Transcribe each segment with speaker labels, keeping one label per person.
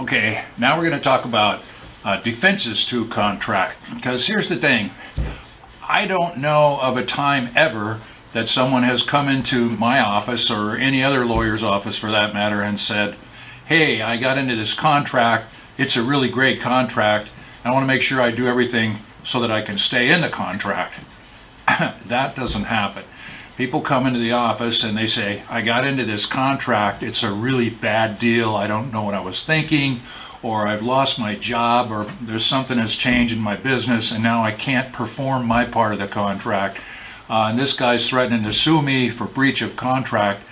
Speaker 1: Okay, now we're going to talk about defenses to a contract. Because here's the thing, I don't know of a time ever that someone has come into my office or any other lawyer's office for that matter and said, hey, I got into this contract, it's a really great contract, I want to make sure I do everything so that I can stay in the contract. That doesn't happen. People come into the office and they say, I got into this contract, it's a really bad deal, I don't know what I was thinking, or I've lost my job, or there's something that's changed in my business and now I can't perform my part of the contract. And this guy's threatening to sue me for breach of contract.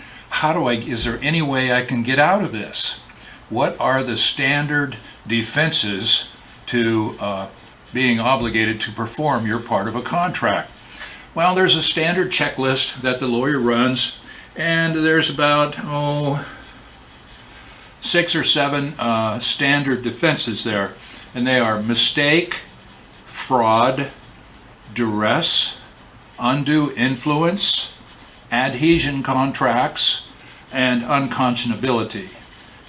Speaker 1: Is there any way I can get out of this? What are the standard defenses to being obligated to perform your part of a contract? Well, there's a standard checklist that the lawyer runs, and there's about 6 or 7 standard defenses there, and they are mistake, fraud, duress, undue influence, adhesion contracts, and unconscionability.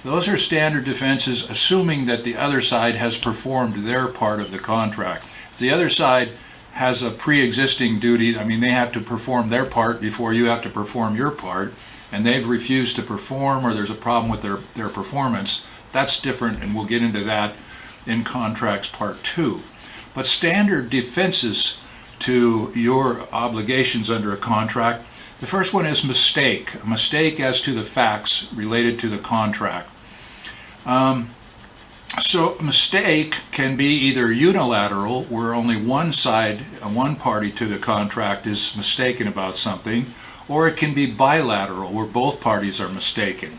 Speaker 1: Those are standard defenses assuming that the other side has performed their part of the contract. If the other side has a pre-existing duty, I mean they have to perform their part before you have to perform your part, and they've refused to perform or there's a problem with their performance, that's different, and we'll get into that in contracts part 2. But standard defenses to your obligations under a contract, the first one is mistake. A mistake as to the facts related to the contract. So a mistake can be either unilateral, where only one party to the contract is mistaken about something, or it can be bilateral, where both parties are mistaken.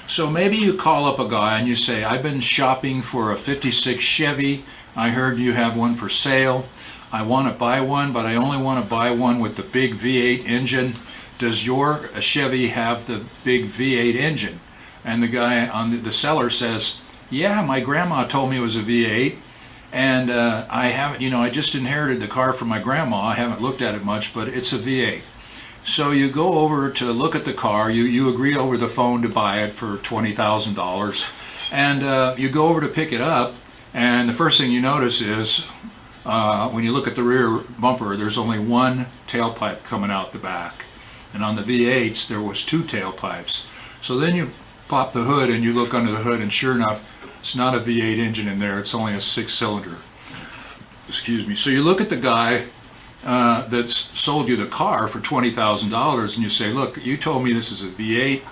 Speaker 1: So maybe you call up a guy and you say, I've been shopping for a 56 Chevy, I heard you have one for sale, I want to buy one, but I only want to buy one with the big V8 engine. Does your Chevy have the big V8 engine? And the guy the seller says, yeah, my grandma told me it was a V8, and I haven't, I just inherited the car from my grandma. I haven't looked at it much, but it's a V8. So you go over to look at the car, you agree over the phone to buy it for $20,000, and you go over to pick it up, and the first thing you notice is, when you look at the rear bumper, there's only one tailpipe coming out the back. And on the V8s, there was 2 tailpipes. So then you pop the hood and you look under the hood, and sure enough, it's not a V8 engine in there, it's only a 6-cylinder. Excuse me. So you look at the guy that's sold you the car for $20,000 and you say, look, you told me this is a V8,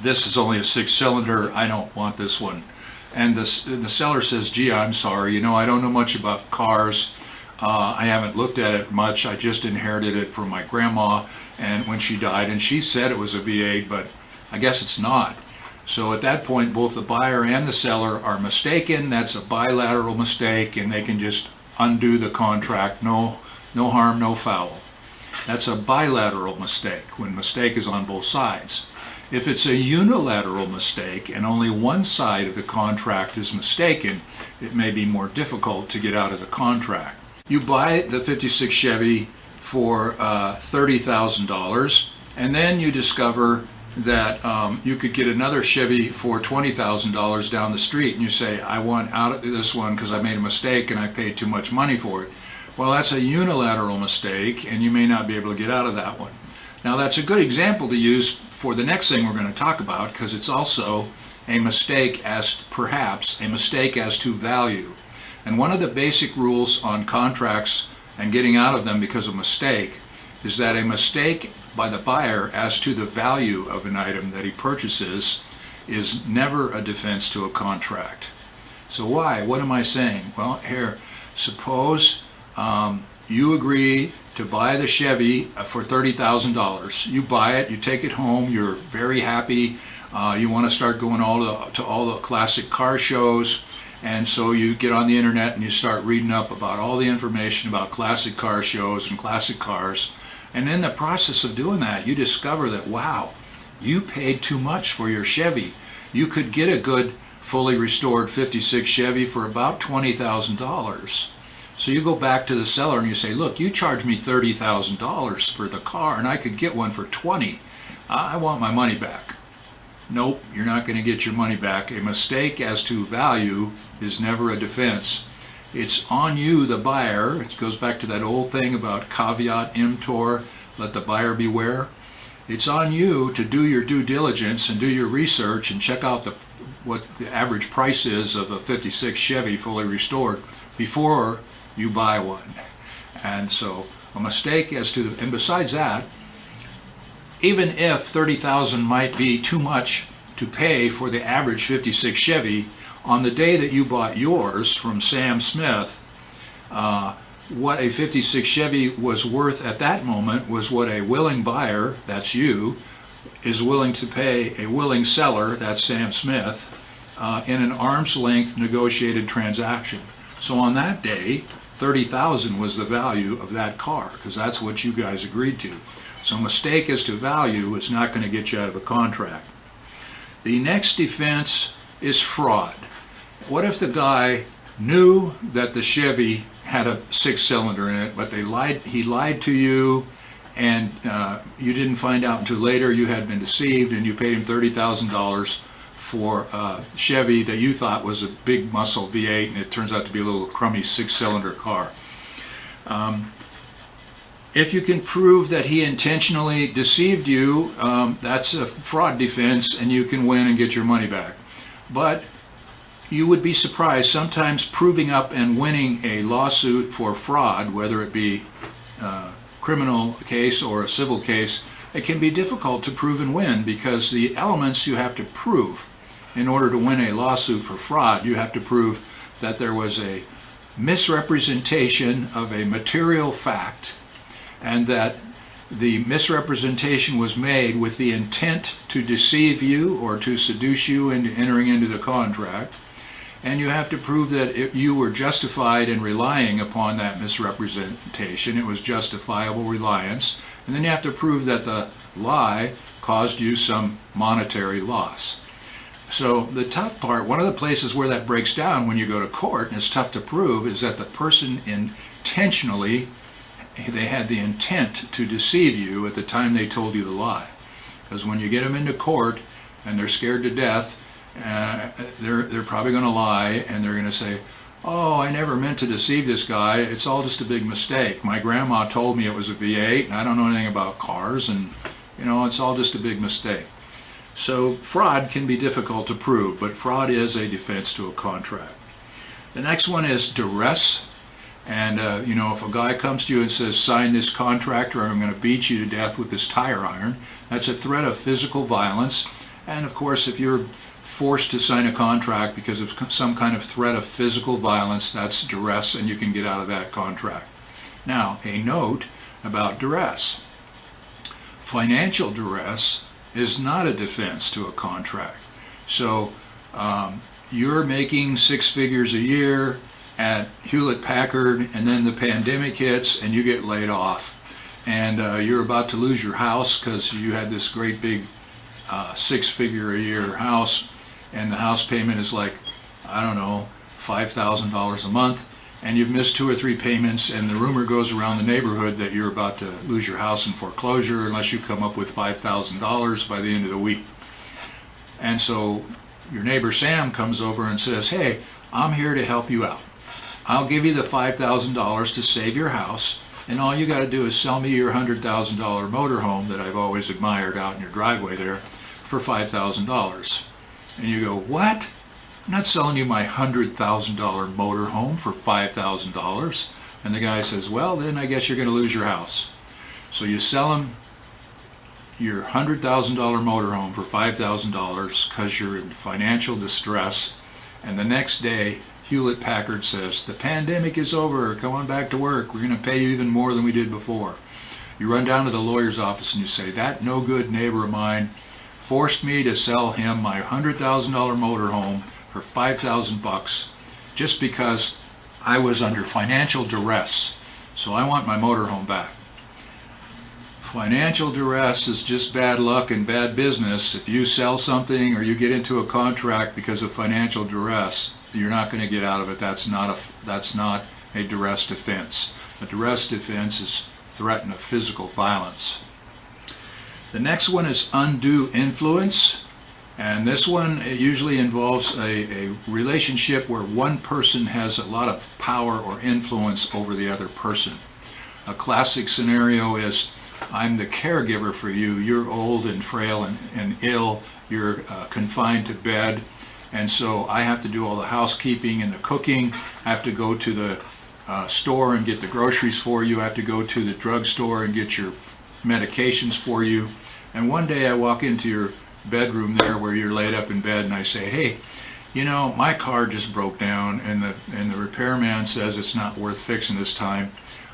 Speaker 1: this is only a 6-cylinder, I don't want this one. And the seller says, gee, I'm sorry, I don't know much about cars, I haven't looked at it much, I just inherited it from my grandma and when she died, and she said it was a V8, but I guess it's not. So at that point, both the buyer and the seller are mistaken. That's a bilateral mistake, and they can just undo the contract. No harm, no foul. That's a bilateral mistake, when mistake is on both sides. If it's a unilateral mistake and only one side of the contract is mistaken, it may be more difficult to get out of the contract. You buy the 56 Chevy for $30,000, and then you discover that you could get another Chevy for $20,000 down the street, and you say, I want out of this one because I made a mistake and I paid too much money for it. Well, that's a unilateral mistake, and you may not be able to get out of that one. Now, that's a good example to use for the next thing we're going to talk about, because it's also a mistake perhaps a mistake as to value. And one of the basic rules on contracts and getting out of them because of mistake is that a mistake by the buyer as to the value of an item that he purchases is never a defense to a contract. So why? What am I saying? Well, here, suppose you agree to buy the Chevy for $30,000. You buy it, you take it home, you're very happy, you want to start going to all the classic car shows, and so you get on the internet and you start reading up about all the information about classic car shows and classic cars. And in the process of doing that, you discover that, wow, you paid too much for your Chevy. You could get a good, fully restored 56 Chevy for about $20,000. So you go back to the seller and you say, look, you charged me $30,000 for the car and I could get one for $20,000. I want my money back. nope, you're not going to get your money back. A mistake as to value is never a defense. It's on you, the buyer. It goes back to that old thing about caveat emptor, let the buyer beware. It's on you to do your due diligence and do your research and check out what the average price is of a 56 Chevy fully restored before you buy one. And so a mistake as to, and besides that, even if $30,000 might be too much to pay for the average 56 Chevy, on the day that you bought yours from Sam Smith, what a 56 Chevy was worth at that moment was what a willing buyer, that's you, is willing to pay a willing seller, that's Sam Smith, in an arm's length negotiated transaction. So on that day, $30,000 was the value of that car, because that's what you guys agreed to. So a mistake as to value is not going to get you out of a contract. The next defense is fraud. What if the guy knew that the Chevy had a 6-cylinder in it, but he lied to you, and you didn't find out until later you had been deceived, and you paid him $30,000 for a Chevy that you thought was a big muscle V8, and it turns out to be a little crummy 6-cylinder car. If you can prove that he intentionally deceived you, that's a fraud defense, and you can win and get your money back. But you would be surprised, sometimes proving up and winning a lawsuit for fraud, whether it be a criminal case or a civil case, it can be difficult to prove and win, because the elements you have to prove in order to win a lawsuit for fraud, you have to prove that there was a misrepresentation of a material fact, and that the misrepresentation was made with the intent to deceive you or to seduce you into entering into the contract. And you have to prove that you were justified in relying upon that misrepresentation. It was justifiable reliance. And then you have to prove that the lie caused you some monetary loss. So the tough part, one of the places where that breaks down when you go to court, and it's tough to prove, is that the person intentionally, they had the intent to deceive you at the time they told you the lie. Because when you get them into court and they're scared to death, they're probably going to lie, and they're going to say, oh, I never meant to deceive this guy. It's all just a big mistake. My grandma told me it was a V8, and I don't know anything about cars, and it's all just a big mistake. So fraud can be difficult to prove, but fraud is a defense to a contract. The next one is duress. And if a guy comes to you and says, sign this contract or I'm going to beat you to death with this tire iron, that's a threat of physical violence. And of course, if you're forced to sign a contract because of some kind of threat of physical violence, that's duress, and you can get out of that contract. Now, a note about duress. Financial duress is not a defense to a contract. So you're making 6 figures a year at Hewlett-Packard, and then the pandemic hits and you get laid off, and you're about to lose your house because you had this great big 6-figure a year house, and the house payment is like, I don't know, $5,000 a month, and you've missed 2 or 3 payments, and the rumor goes around the neighborhood that you're about to lose your house in foreclosure unless you come up with $5,000 by the end of the week. And so your neighbor Sam comes over and says, hey, I'm here to help you out. I'll give you the $5,000 to save your house, and all you got to do is sell me your $100,000 motorhome that I've always admired out in your driveway there for $5,000. And you go, what? I'm not selling you my $100,000 motorhome for $5,000. And the guy says, well, then I guess you're going to lose your house. So you sell him your $100,000 motorhome for $5,000 because you're in financial distress, and the next day Hewlett-Packard says, the pandemic is over, come on back to work, we're going to pay you even more than we did before. You run down to the lawyer's office and you say, that no good neighbor of mine forced me to sell him my $100,000 motorhome for $5,000 just because I was under financial duress, so I want my motorhome back. Financial duress is just bad luck and bad business. If you sell something or you get into a contract because of financial duress, you're not going to get out of it. That's not a duress defense. A duress defense is threat of physical violence. The next one is undue influence. And this one usually involves a relationship where one person has a lot of power or influence over the other person. A classic scenario is, I'm the caregiver for you. You're old and frail and ill. You're confined to bed. And so I have to do all the housekeeping and the cooking. I have to go to the store and get the groceries for you. I have to go to the drugstore and get your medications for you. And one day I walk into your bedroom there where you're laid up in bed, and I say, hey, you know, my car just broke down, and the repairman says it's not worth fixing this time.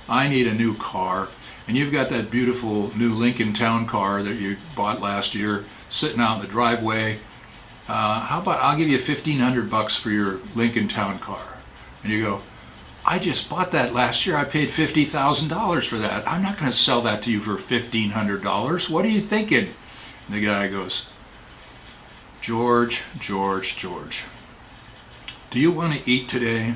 Speaker 1: I need a new car. And you've got that beautiful new Lincoln Town car that you bought last year sitting out in the driveway. How about I'll give you $1,500 for your Lincoln Town car? And you go, I just bought that last year. I paid $50,000 for that. I'm not going to sell that to you for $1,500. What are you thinking? And the guy goes, George, do you want to eat today?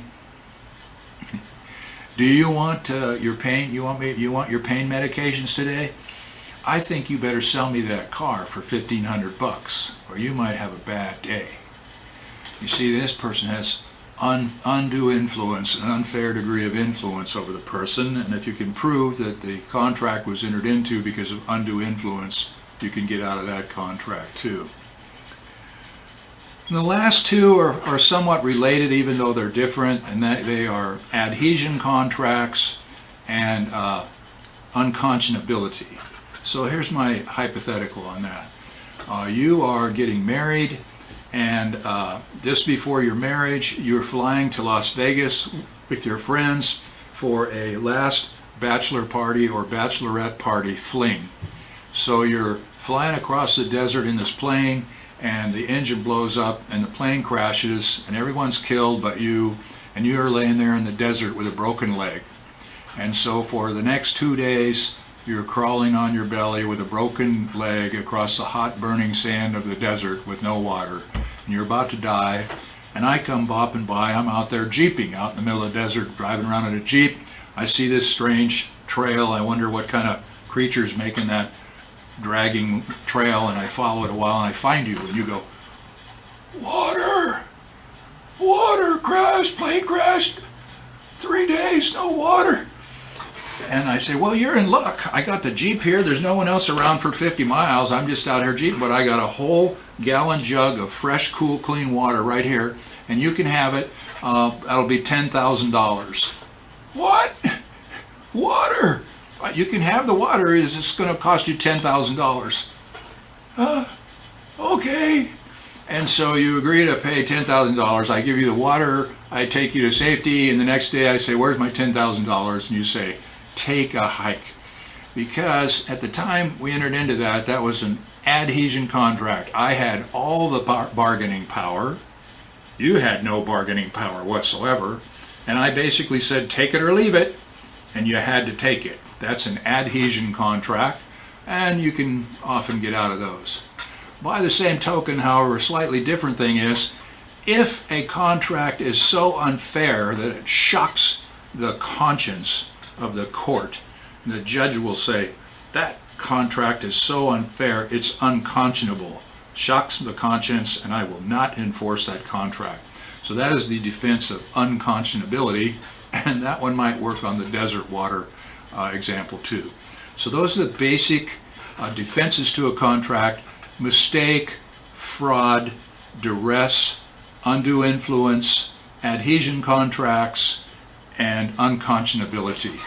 Speaker 1: Do you want your pain? You want your pain medications today? I think you better sell me that car for $1,500, or you might have a bad day. You see, this person has undue influence, an unfair degree of influence over the person, and if you can prove that the contract was entered into because of undue influence, you can get out of that contract too. And the last two are somewhat related, even though they're different, and that they are adhesion contracts and unconscionability. So here's my hypothetical on that. You are getting married, and just before your marriage, you're flying to Las Vegas with your friends for a last bachelor party or bachelorette party fling. So you're flying across the desert in this plane, and the engine blows up and the plane crashes and everyone's killed but you, and you're laying there in the desert with a broken leg. And so for the next 2 days you're crawling on your belly with a broken leg across the hot burning sand of the desert with no water, and you're about to die, and I come bopping by. I'm out there jeeping out in the middle of the desert, driving around in a jeep. I see this strange trail. I wonder what kind of creature's making that dragging trail, and I follow it a while, and I find you, and you go, water, crashed, plane crashed, 3 days, no water. And I say, well, you're in luck. I got the Jeep here. There's no one else around for 50 miles. I'm just out here Jeep, but I got a whole gallon jug of fresh, cool, clean water right here, and you can have it. That'll be $10,000. What? Water? You can have the water. It's going to cost you $10,000. Okay. And so you agree to pay $10,000. I give you the water. I take you to safety. And the next day I say, where's my $10,000? And you say, take a hike. Because at the time we entered into that, that was an adhesion contract. I had all the bargaining power. You had no bargaining power whatsoever. And I basically said, take it or leave it. And you had to take it. That's an adhesion contract, and you can often get out of those. By the same token, however, a slightly different thing is, if a contract is so unfair that it shocks the conscience of the court, the judge will say, that contract is so unfair, it's unconscionable, shocks the conscience, and I will not enforce that contract. So that is the defense of unconscionability, and that one might work on the desert water example too. So those are the basic defenses to a contract: mistake, fraud, duress, undue influence, adhesion contracts, and unconscionability.